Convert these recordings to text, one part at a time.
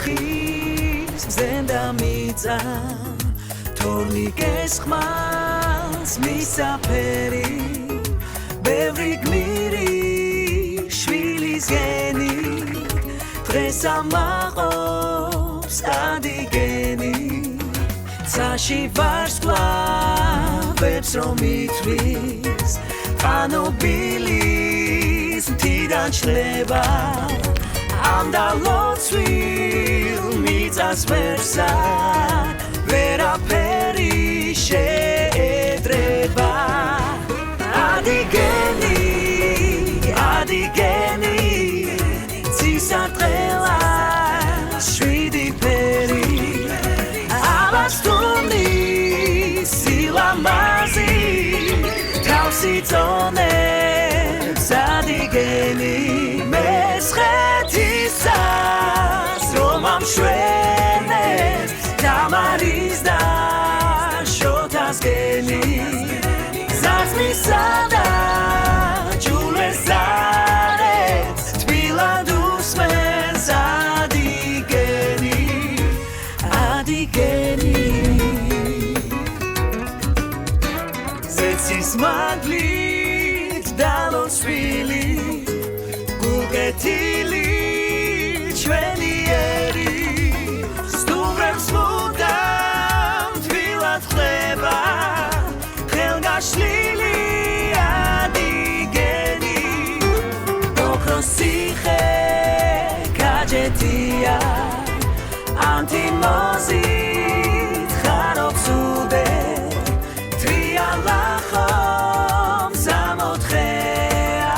ხის მზენდა მიწა თორნიკეს ხმალს მისაფერი ბევრი გმირი შვილის გენი დღეს ამაყობს ადგენი ცაში ვარსკვლავებს რომ ითვლის ყანობილის მთიდან შლება ამ დალოცვილ მიწას ვერსა ვერაფერი შეედრება ადგენი ცისარტყელა შვიდი ფერი აბასტუმნის სილამაზი თავს იწონებს ადგენი მესხეთისას რომ ამშვენებს თამარის და შოთას გენი ზარზმისა და ჯულეს ზარებს თბილად უსმენს ადგენი ზეცის მადლით დალოცვილი გულკეთილი ჩვენიერი სტუმრებს მუდამ თბილად ხდება ხელგაშლილი ადგენი ოქროს ციხე გაჯეთია ანტიმოზით ხარობს უდე თრიალა ხომ სამოთხეა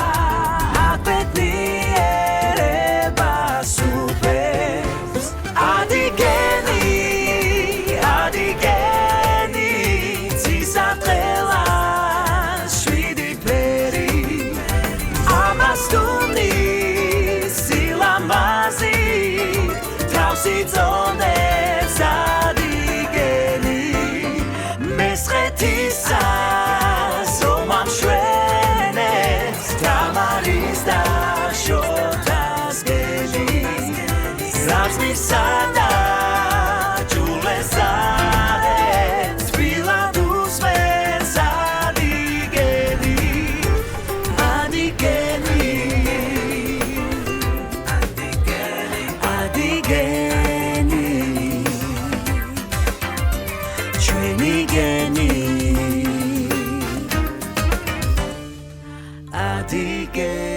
აბედნიერება სუფებს ადგენი ცისარტყელა შვიდი ფერი აბასტუმნის სილამაზი თავს იწონებს ადგენი მესხეთისას რომ ამშვენებს თამარის და შოთას გენი ზარზმისა და ჯულეს ზარებს თბილად უსმენს ადგენი ჩვენი გენი ადგენი